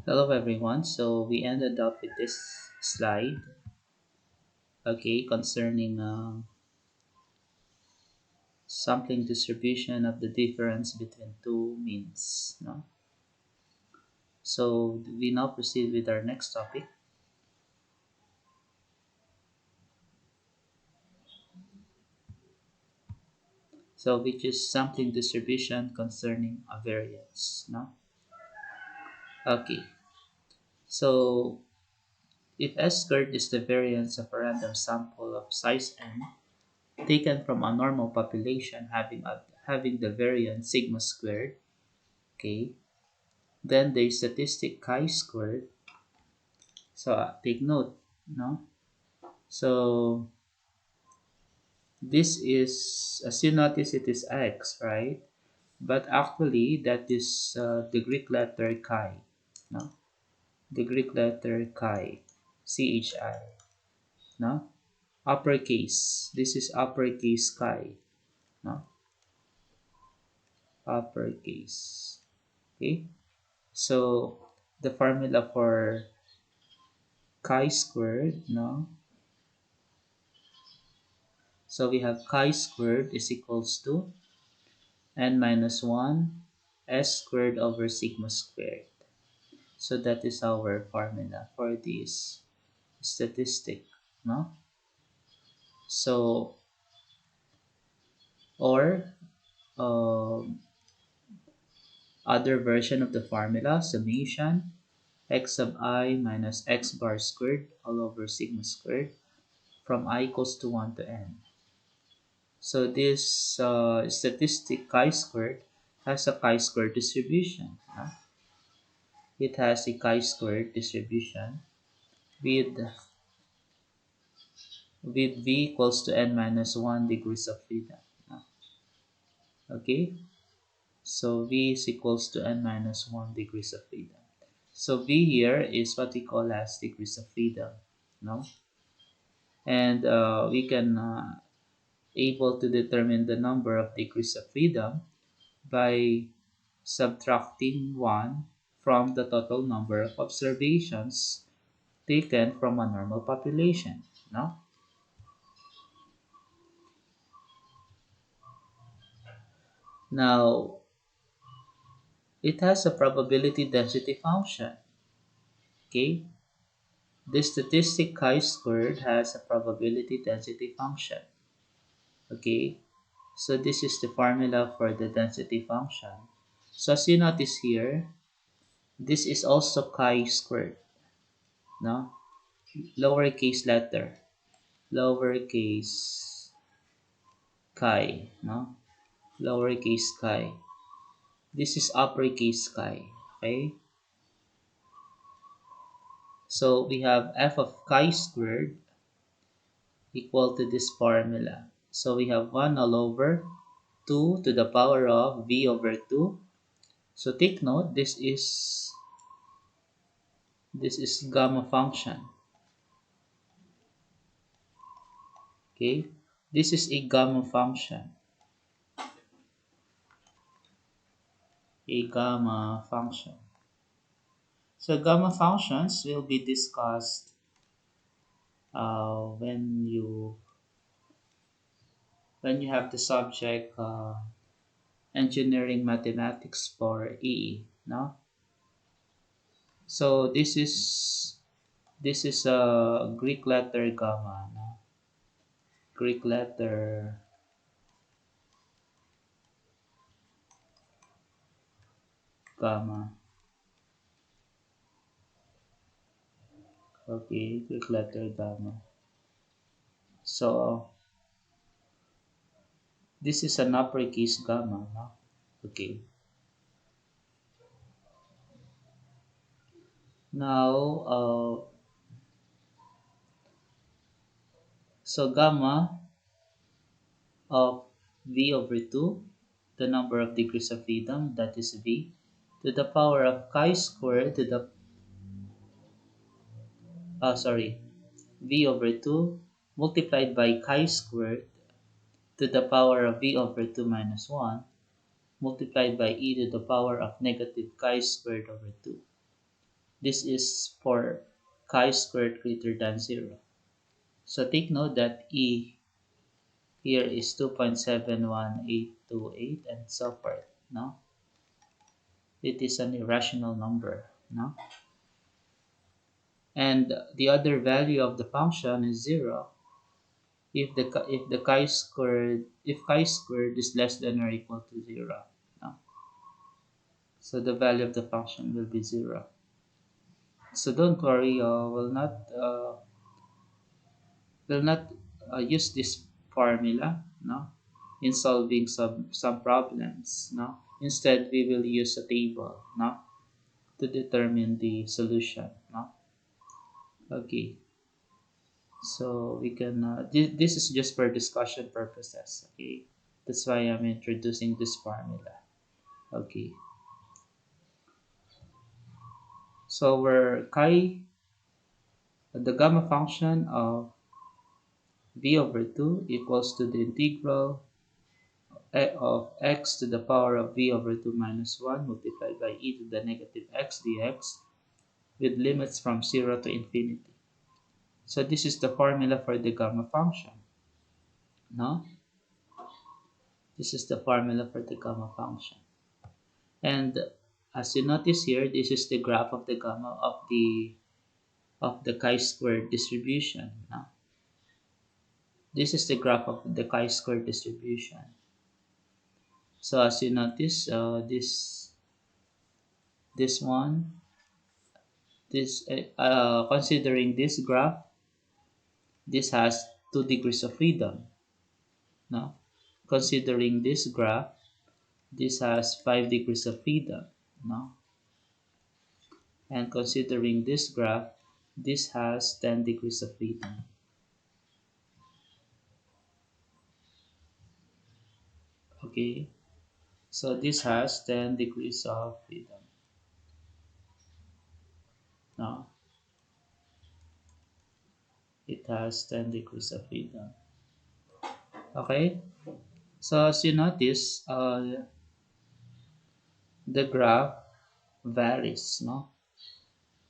Hello everyone. So we ended up with this slide, okay, concerning sampling distribution of the difference between two means. No? So we now proceed with our next topic. So which is sampling distribution concerning a variance. No? Okay. So if S squared is the variance of a random sample of size n taken from a normal population having the variance sigma squared, okay, then the statistic chi-squared. So take note, no? So this is, as you notice, it is x, right? But actually, that is the Greek letter chi, no? The Greek letter chi, chi, no? Uppercase. This is uppercase chi, no? Uppercase. Okay. So the formula for chi squared, no? So we have chi squared is equals to n minus 1 s squared over sigma squared. So that is our formula for this statistic, no? So, or um, other version of the formula, summation x sub I minus x bar squared all over sigma squared from I equals to 1 to n. So this statistic chi-squared has a chi-squared distribution. No? It has a chi-squared distribution with v equals to n minus 1 degrees of freedom. No? Okay, so v is equals to n minus 1 degrees of freedom. So v here is what we call as degrees of freedom. No? And we can able to determine the number of degrees of freedom by subtracting 1 from the total number of observations taken from a normal population. No? Now, it has a probability density function. Okay? The statistic chi-squared has a probability density function. Okay? So this is the formula for the density function. So as you notice here, this is also chi-squared. No? Lowercase letter. Lowercase chi. No? Lowercase chi. This is uppercase chi. Okay? So we have f of chi squared equal to this formula. So we have 1 all over 2 to the power of v over 2. So take note, this is gamma function. Okay? This is a gamma function. A gamma function. So gamma functions will be discussed when you have the subject engineering mathematics for EE. No? So this is a Greek letter gamma. No? Greek letter gamma. Okay, Greek letter gamma. So this is an uppercase gamma. No? Okay. Now, so gamma of v over 2, the number of degrees of freedom, that is v, to the power of chi squared to the, sorry, v over 2 multiplied by chi squared to the power of v over 2 minus 1 multiplied by e to the power of negative chi squared over 2. This is for chi-squared greater than 0. So take note that E here is 2.71828 and so forth. No, it is an irrational number. No, and the other value of the function is 0 if chi squared is less than or equal to 0. No, so the value of the function will be 0. So don't worry, will not use this formula, no, in solving some problems, no. Instead, we will use a table, no, to determine the solution, no. Okay, so we can this is just for discussion purposes. Okay, that's why I'm introducing this formula. Okay, so where chi the gamma function of v over 2 equals to the integral of x to the power of v over 2 minus 1 multiplied by e to the negative x dx with limits from 0 to infinity. So this is the formula for the gamma function. No? This is the formula for the gamma function. And as you notice here, this is the graph of the gamma of the chi-square distribution. No? This is the graph of the chi-square distribution. So as you notice, this one, this considering this graph, this has 2 degrees of freedom. No? Considering this graph, this has 5 degrees of freedom. No? And considering this graph, this has 10 degrees of freedom. Okay, so this has 10 degrees of freedom. No, it has 10 degrees of freedom. Okay, so as you notice, the graph varies, no,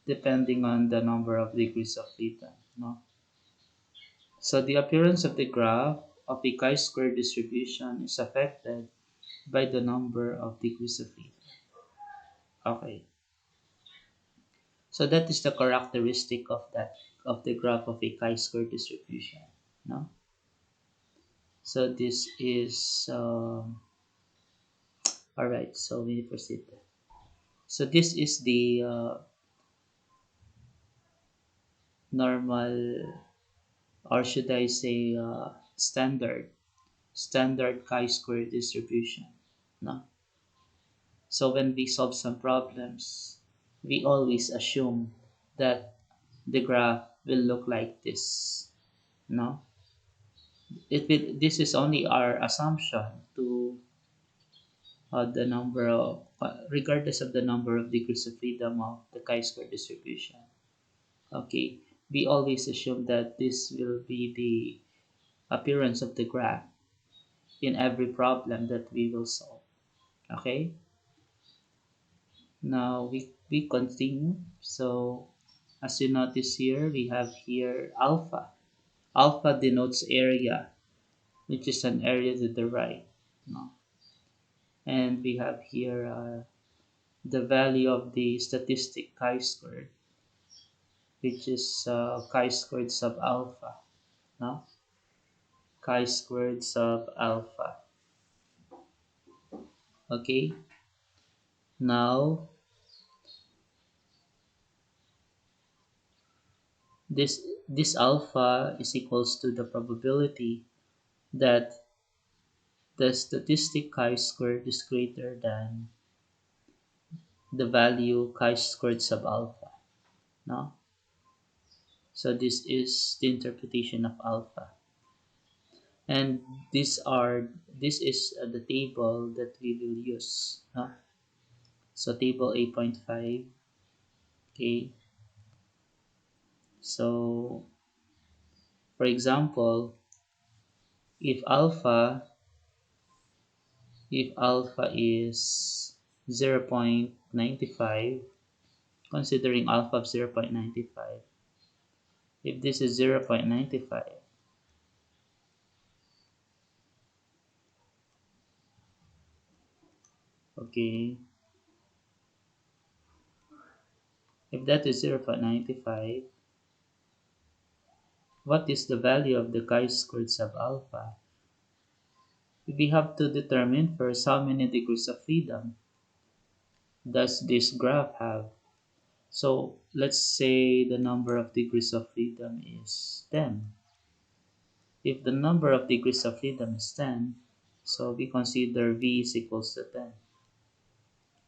depending on the number of degrees of freedom. No, so the appearance of the graph of a chi-square distribution is affected by the number of degrees of freedom. Okay, so that is the characteristic of the graph of a chi-square distribution. No, so this is all right. So we proceed. So this is the normal, or should I say, standard chi-square distribution. No, so when we solve some problems, we always assume that the graph will look like this. No, it will. This is only our assumption to the number of, regardless of the number of degrees of freedom of the chi-square distribution. Okay, we always assume that this will be the appearance of the graph in every problem that we will solve. Okay, now we continue. So as you notice here, we have here alpha. Alpha denotes area, which is an area to the right. No? And we have here the value of the statistic chi-squared, which is chi-squared sub alpha. No? Chi-squared sub alpha. Okay, now this alpha is equals to the probability that the statistic chi-squared is greater than the value chi-squared sub alpha. No? So this is the interpretation of alpha. And this is the table that we will use. No? So table 8.5. Okay. So for example, if alpha is 0.95, considering alpha of 0.95. If this is 0.95, okay, if that is 0.95, what is the value of the chi-squared sub alpha? We have to determine first how many degrees of freedom does this graph have. So let's say the number of degrees of freedom is 10. If the number of degrees of freedom is 10, so we consider v is equals to 10.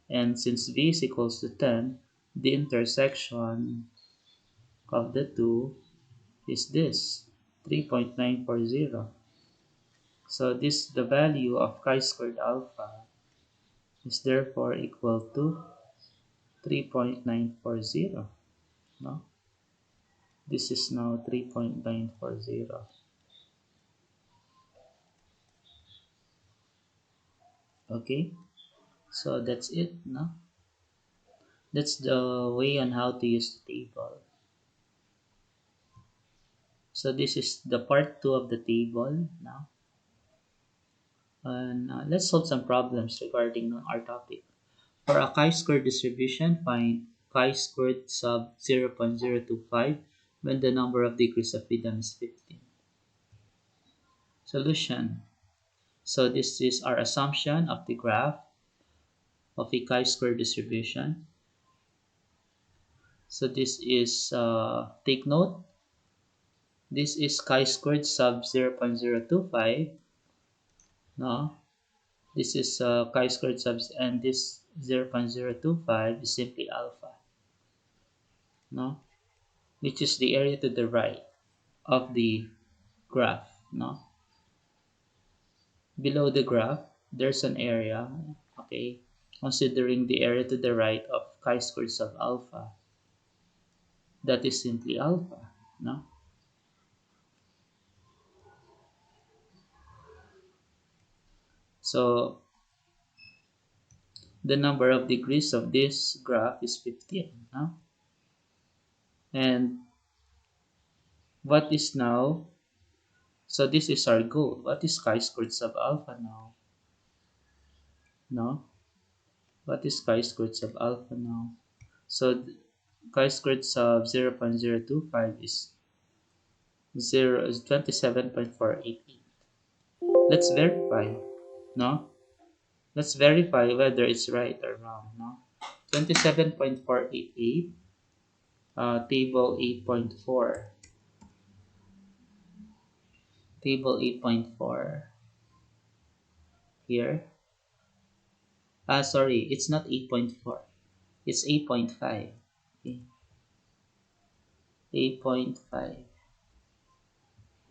And since v is equals to 10, the intersection of the two is this, 3.940. So this, the value of chi-squared alpha is therefore equal to 3.940. No? This is now 3.940. Okay, so that's it. No? That's the way on how to use the table. So this is the part 2 of the table now. And let's solve some problems regarding our topic. For a chi-square distribution, find chi-squared sub 0.025 when the number of degrees of freedom is 15. Solution. So this is our assumption of the graph of a chi-square distribution. So this is, take note, this is chi-squared sub 0.025. No? This is chi-squared sub, and this 0.025 is simply alpha. No? Which is the area to the right of the graph. No? Below the graph, there's an area, okay, considering the area to the right of chi-squared sub alpha. That is simply alpha. No? So the number of degrees of this graph is 15. No? And what is now, so this is our goal. What is chi-squared sub alpha now? No? What is chi-squared sub alpha now? So chi-squared sub 0.025 is 27.488. Let's verify. No? Let's verify whether it's right or wrong. No? 27.488, table 8.4. Table 8.4 here. Sorry, it's not 8.4. It's 8.5. Okay. 8.5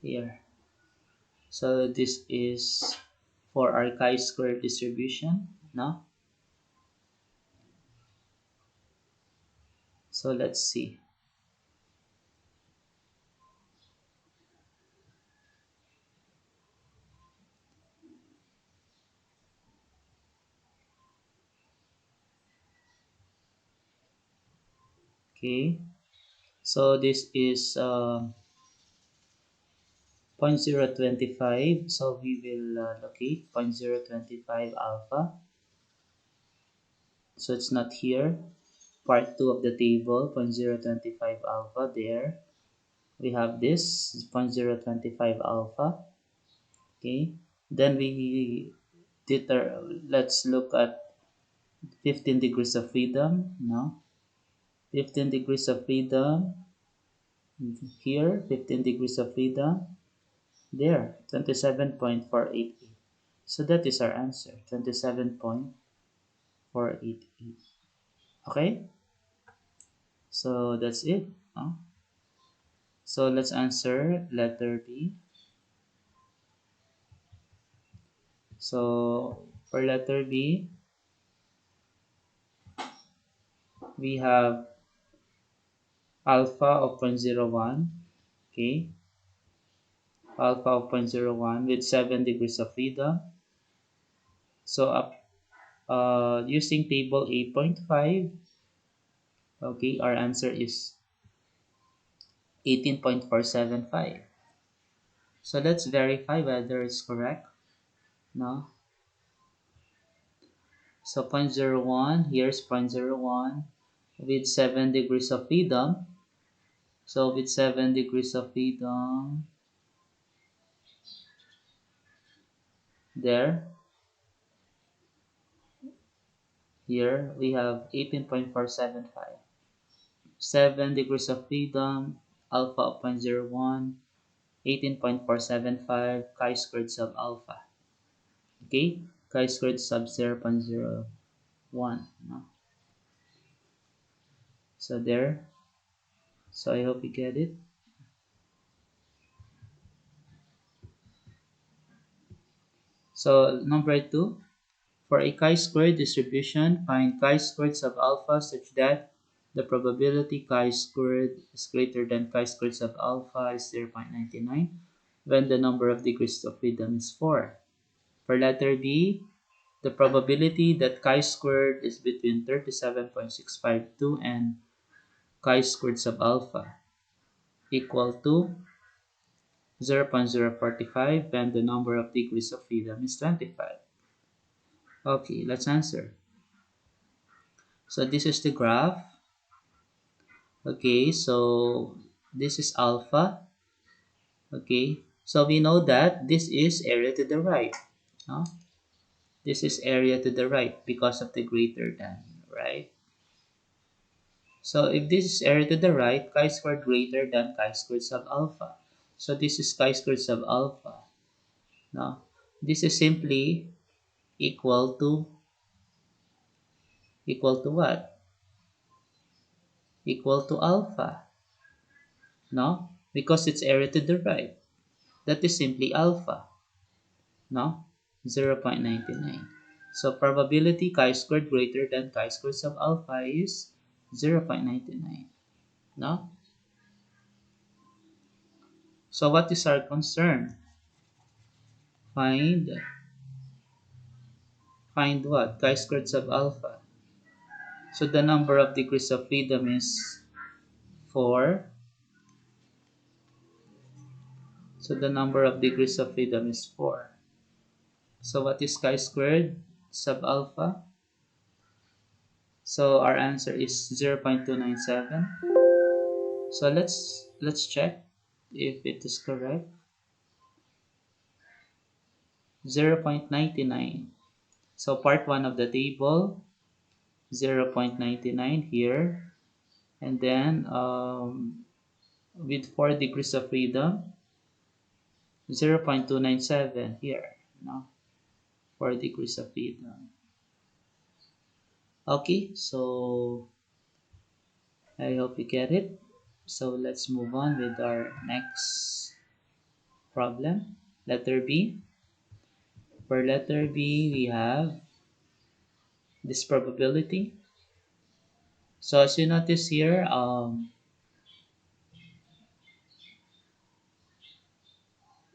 here. So this is for our chi-square distribution. No? So let's see. Okay. So this is 0.025. So we will locate 0.025 alpha. So it's not here. Part 2 of the table, 0.025 alpha there. We have this 0.025 alpha. Okay. Then let's look at 15 degrees of freedom. No. 15 degrees of freedom. Here, 15 degrees of freedom. There, 27.488. So that is our answer, 27.488. Okay? So that's it. Huh? So let's answer letter B. So for letter B, we have alpha of 0.01. Okay? Alpha of 0.01 with 7 degrees of freedom. So using table 8.5, Okay, our answer is 18.475. So let's verify whether it's correct. No. So 0.01, here's zero point zero 0.01 with 7 degrees of freedom. So with 7 degrees of freedom, there, here we have 18.475. 7 degrees of freedom, alpha of 0.01, 18.475 chi-squared sub alpha. Okay, chi-squared sub 0.01. No? So there. So I hope you get it. So number 2, for a chi-squared distribution, find chi-squared sub alpha such that the probability chi-squared is greater than chi-squared sub alpha is 0.99 when the number of degrees of freedom is 4. For letter B, the probability that chi-squared is between 37.652 and chi-squared sub alpha equal to 0.045 when the number of degrees of freedom is 25. Okay, let's answer. So this is the graph. Okay, so this is alpha. Okay, so we know that this is area to the right. No? This is area to the right because of the greater than, right? So if this is area to the right, chi-squared greater than chi-squared sub alpha. So this is chi-squared sub alpha. No? This is simply equal to what? Equal to alpha. No? Because it's area to the right. That is simply alpha. No? 0.99. So probability chi-squared greater than chi-squared sub alpha is 0.99. No? So what is our concern? Find what? Chi-squared sub alpha. So the number of degrees of freedom is 4. So the number of degrees of freedom is 4. So what is chi-squared sub alpha? So our answer is 0.297. So let's check if it is correct. 0.99. So part 1 of the table, 0.99 here. And then with 4 degrees of freedom, 0.297 here. No? 4 degrees of freedom. Okay, so I hope you get it. So let's move on with our next problem. Letter B. For letter B, we have this probability. So as you notice here,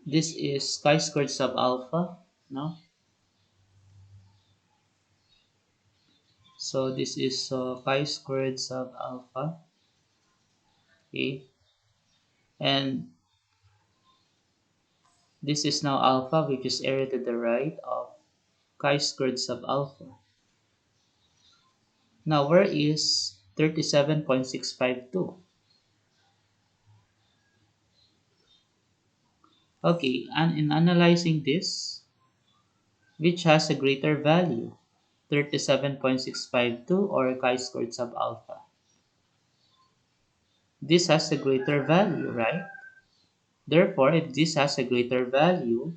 this is chi-squared sub alpha. No? So this is chi-squared sub alpha. Okay. And this is now alpha, which is area to the right of chi-squared sub alpha. Now, where is 37.652? Okay, and in analyzing this, which has a greater value? 37.652 or chi-squared sub alpha? This has a greater value, right? Therefore, if this has a greater value,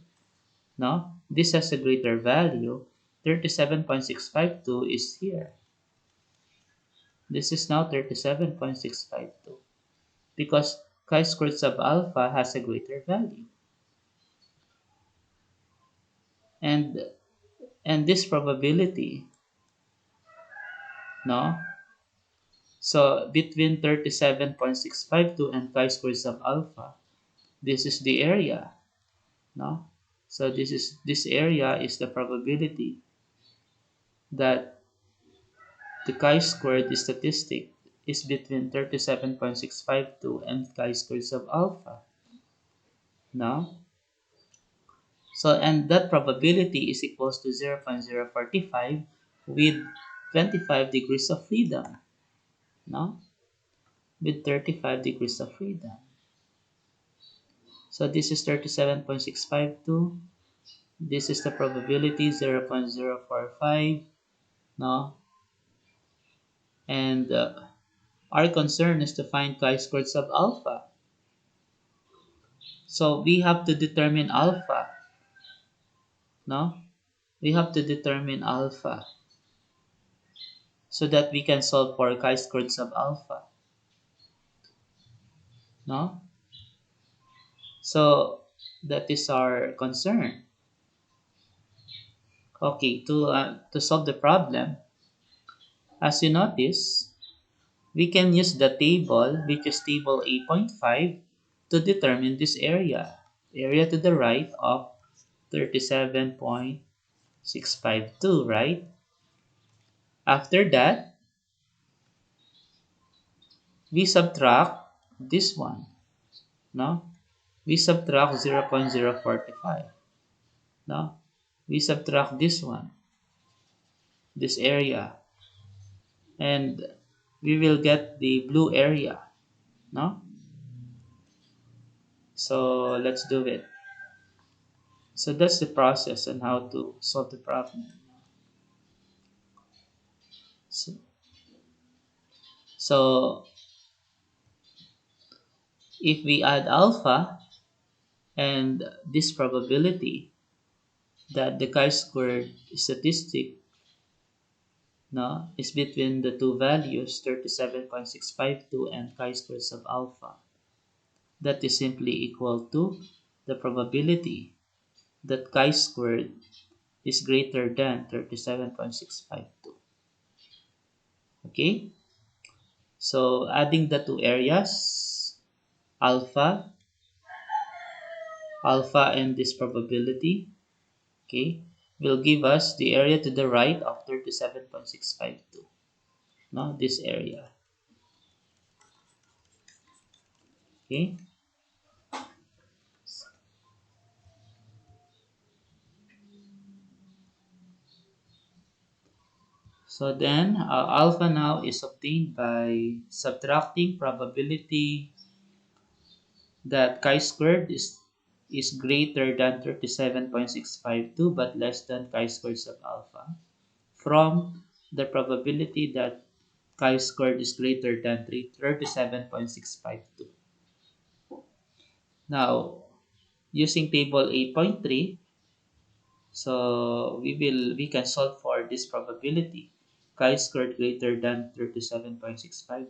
no, this has a greater value, 37.652 is here. This is now 37.652 because chi-squared sub alpha has a greater value. And this probability, no? So between 37.652 and chi-squared sub alpha, this is the area, no? So this area is the probability that the chi-squared statistic is between 37.652 and chi-squared sub alpha. No? So, and that probability is equals to 0.045 with 25 degrees of freedom. No? With 35 degrees of freedom. So this is 37.652. This is the probability 0.045. No? And our concern is to find chi-squared sub alpha. So we have to determine alpha. No? We have to determine alpha so that we can solve for chi-squared sub alpha. No? So that is our concern. Okay, to solve the problem, as you notice, we can use the table, which is table 8.5, to determine this area. Area to the right of 37.652, right? After that, we subtract this one, no? We subtract 0.045, no? We subtract this one, this area, and we will get the blue area, no? So let's do it. So that's the process on how to solve the problem. So, so if we add alpha and this probability that the chi-squared statistic, no, is between the two values 37.652 and chi-squared sub alpha, that is simply equal to the probability that chi-squared is greater than 37.652. Okay, so adding the two areas, alpha and this probability, okay, will give us the area to the right of 37.652, no, this area. Okay, so then alpha now is obtained by subtracting probability that chi-squared is greater than 37.652 but less than chi-squared sub alpha from the probability that chi-squared is greater than 37.652. Now, using table 8.3, so we can solve for this probability chi-squared greater than 37.652.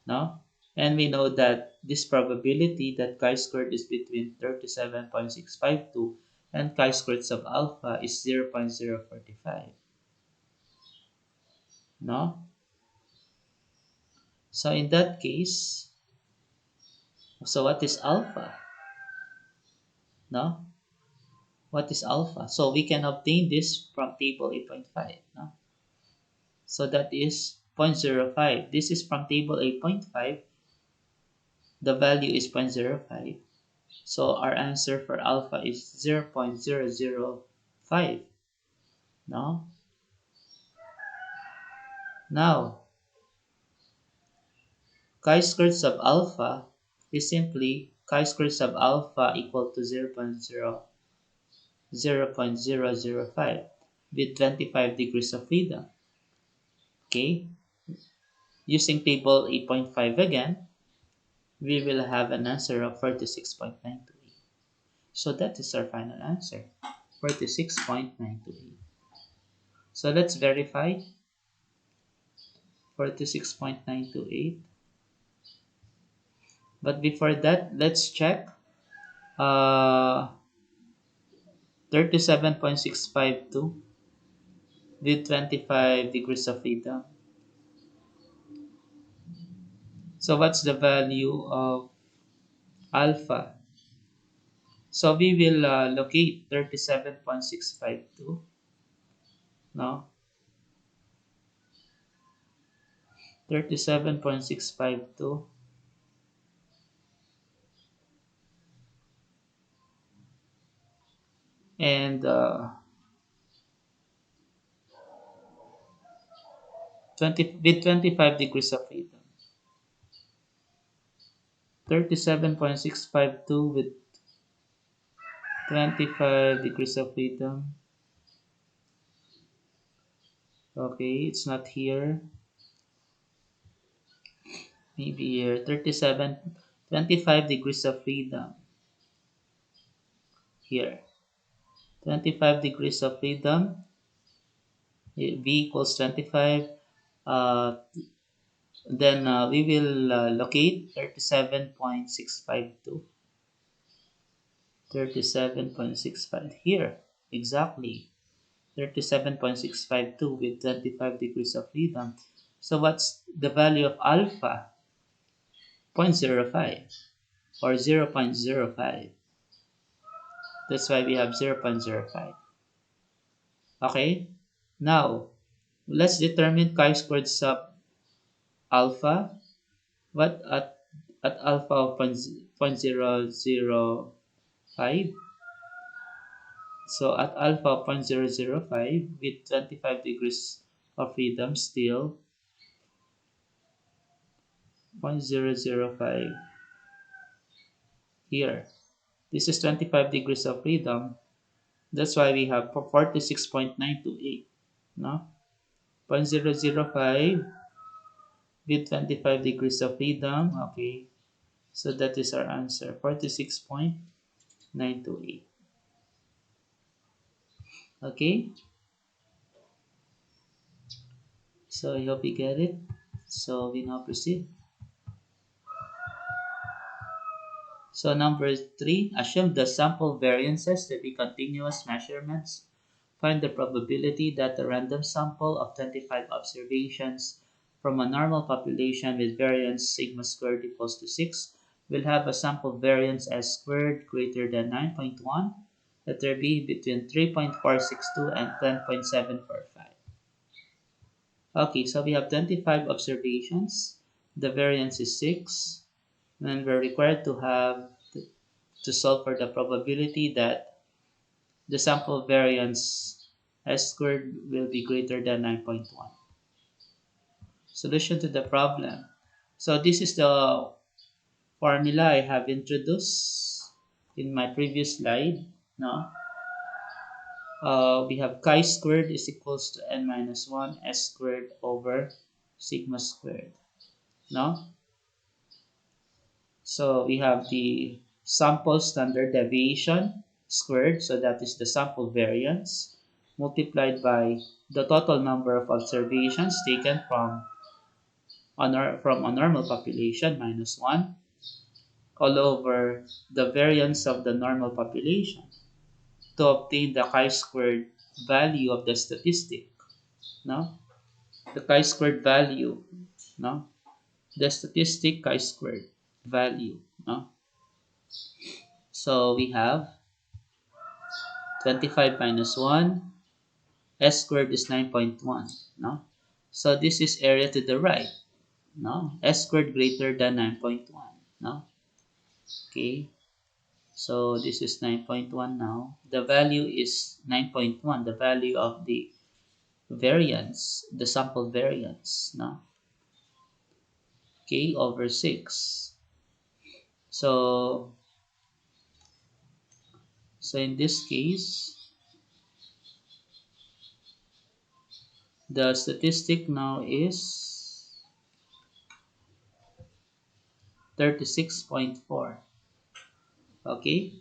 No? And we know that this probability that chi-squared is between 37.652 and chi-squared sub alpha is 0.045. No? So in that case, so what is alpha? No? What is alpha? So we can obtain this from table 8.5. No? So that is zero point zero 0.05. This is from table 8.5. The value is 0.05. So our answer for alpha is 0.005. No? Now, chi-squared sub alpha is simply chi-squared sub alpha equal to 0.005 with 25 degrees of freedom. Okay? Using table 8.5 again, we will have an answer of 46.928. So that is our final answer, 46.928. So let's verify 46.928. But before that, let's check uh, 37.652 with 25 degrees of freedom. So what's the value of alpha? So we will locate 37.652. No? 37.652 and 20 with 25 degrees of freedom. 37.652 with 25 degrees of freedom. Okay, it's not here. Maybe here. 37, 25 degrees of freedom. Here. 25 degrees of freedom. V equals 25. Uh, then we will locate 37.652. 37.65 here. Exactly. 37.652 with 25 degrees of freedom. So what's the value of alpha? 0.05 or 0.05. That's why we have 0.05. Okay? Now, let's determine chi-squared sub alpha. What at alpha of 0.005? So at alpha of 0.005 with 25 degrees of freedom still 0.005 here. This is 25 degrees of freedom. That's why we have 46.928. No? 0.005 with 25 degrees of freedom. Okay. So that is our answer. 46.928. Okay. So I hope you get it. So we now proceed. So number 3, assume the sample variances to be continuous measurements. Find the probability that a random sample of 25 observations from a normal population with variance sigma squared equals to 6 will have a sample variance s squared greater than 9.1, letter B between 3.462 and 10.745. Okay, so we have 25 observations. The variance is 6. And we're required to solve for the probability that the sample variance s squared will be greater than 9.1. Solution to the problem. So this is the formula I have introduced in my previous slide. No? We have chi squared is equals to n minus 1 s squared over sigma squared. No? So we have the sample standard deviation squared, so that is the sample variance, multiplied by the total number of observations taken from a normal population minus 1 all over the variance of the normal population to obtain the chi-squared value of the statistic. No? The chi-squared value. No? The statistic chi-squared value. No? So we have 25 minus 1, s squared is 9.1. No? So this is area to the right. No? S squared greater than 9.1. No? Okay. So this is 9.1 now. The value is 9.1, the value of the variance, the sample variance. No? Okay, over 6. So, so in this case, the statistic now is 36.4. Okay,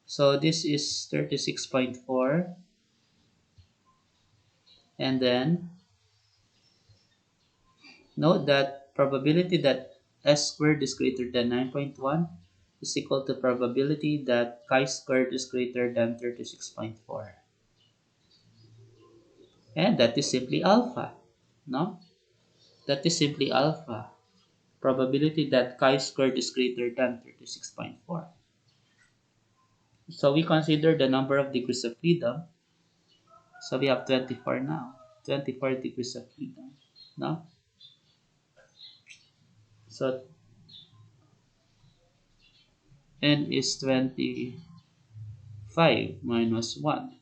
so this is 36.4, and then note that probability that s squared is greater than 9.1 is equal to probability that chi squared is greater than 36.4. And that is simply alpha. No? That is simply alpha. Probability that chi squared is greater than 36.4. So we consider the number of degrees of freedom. So we have 24 now. 24 degrees of freedom. No? So n is 25 minus 1.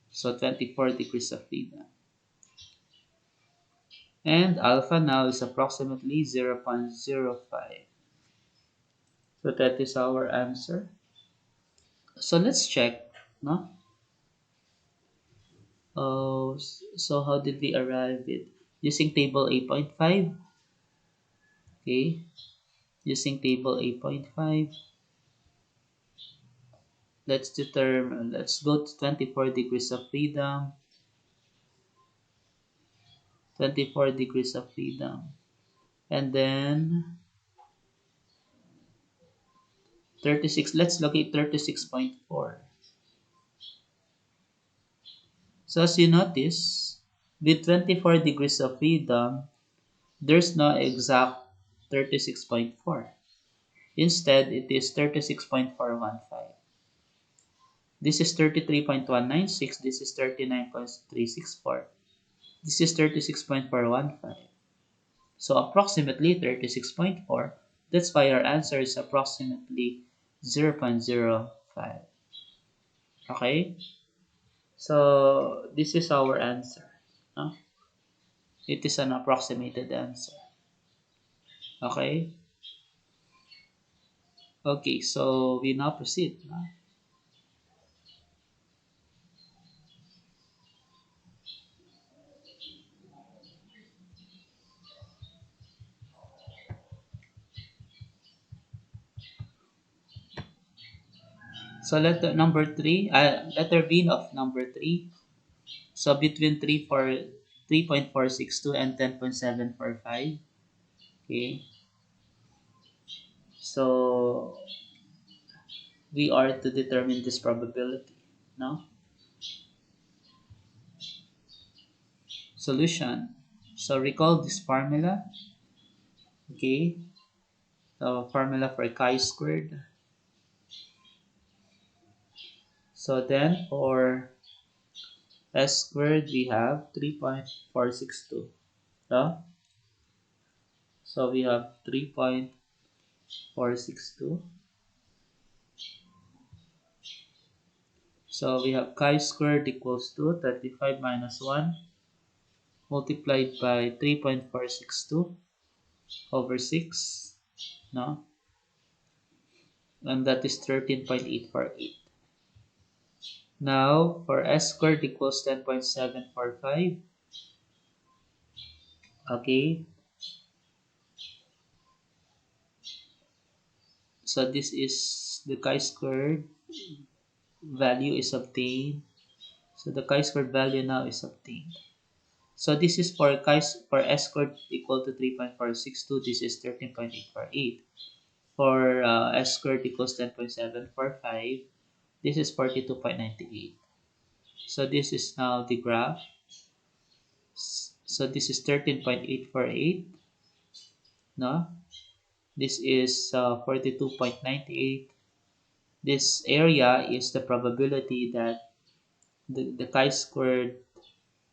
So 24 degrees of freedom. And alpha now is approximately 0.05. So that is our answer. So let's check, no? So how did we arrive at using table 8.5? Okay, using table 8.5, let's go to 24 degrees of freedom, 24 degrees of freedom, and then 36. Let's locate 36.4. So as you notice, with 24 degrees of freedom, there's no exact 36.4. Instead, it is 36.415. This is 33.196. This is 39.364. This is 36.415. So approximately 36.4. That's why our answer is approximately 0.05. Okay? So this is our answer. Huh? It is an approximated answer. Okay? Okay, so we now proceed. Huh? So letter B of number 3. So between 3.462 and 10.745. Okay. So we are to determine this probability. No? Solution. So recall this formula. Okay. The formula for chi-squared. So then for s squared we have 3.462. No? So we have 3.462. So we have chi-squared equals to 35 minus 1 multiplied by 3.462 over 6. No? And that is 13.848. Now, for s squared equals 10.745. Okay. So this is the chi-squared value is obtained. So the chi-squared value now is obtained. So this is for s squared equal to 3.462. This is 13.848. For s squared equals 10.745. This is 42.98. So this is now the graph. So this is 13.848. No? This is 42.98. This area is the probability that the chi-squared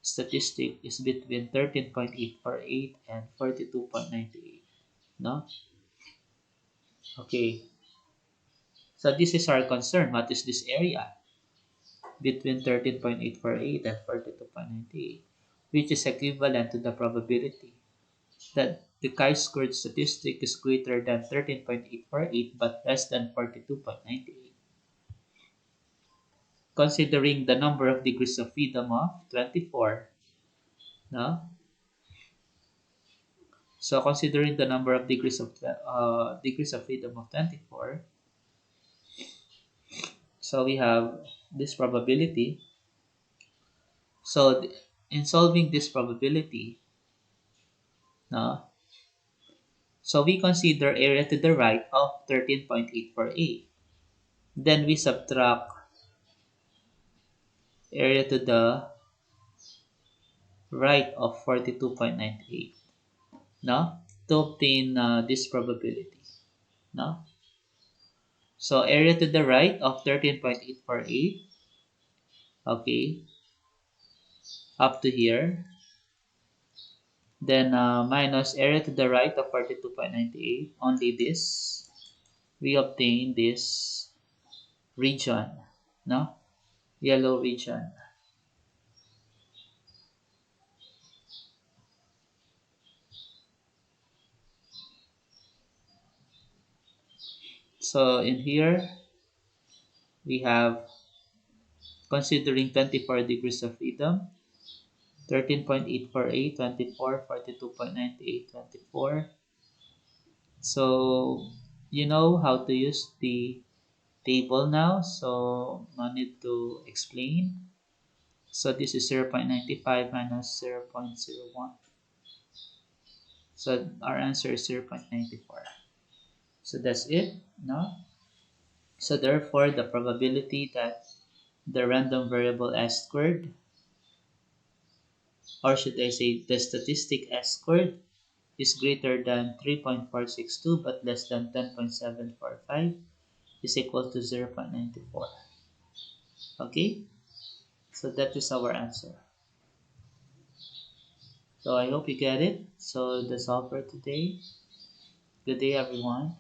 statistic is between 13.848 and 42.98. No? Okay. So this is our concern. What is this area? Between 13.848 and 42.98, which is equivalent to the probability that the chi-squared statistic is greater than 13.848 but less than 42.98. Considering the number of degrees of freedom of 24, no? So considering the number of degrees of freedom of 24, so we have this probability. So in solving this probability, no? So we consider area to the right of 13.848. Then we subtract area to the right of 42.98. No? To obtain this probability. No? So area to the right of 13.848. Okay. Up to here. Then minus area to the right of 42.98, only this. We obtain this region, no? Yellow region. So in here, we have, considering 24 degrees of freedom, 13.848, 24, 42.98, 24. So you know how to use the table now, so no need to explain. So this is 0.95 minus 0.01. So our answer is 0.94. So that's it, no? So therefore, the probability that the random variable s squared, or should I say the statistic s squared, is greater than 3.462 but less than 10.745 is equal to 0.94. Okay? So that is our answer. So I hope you get it. So that's all for today. Good day, everyone.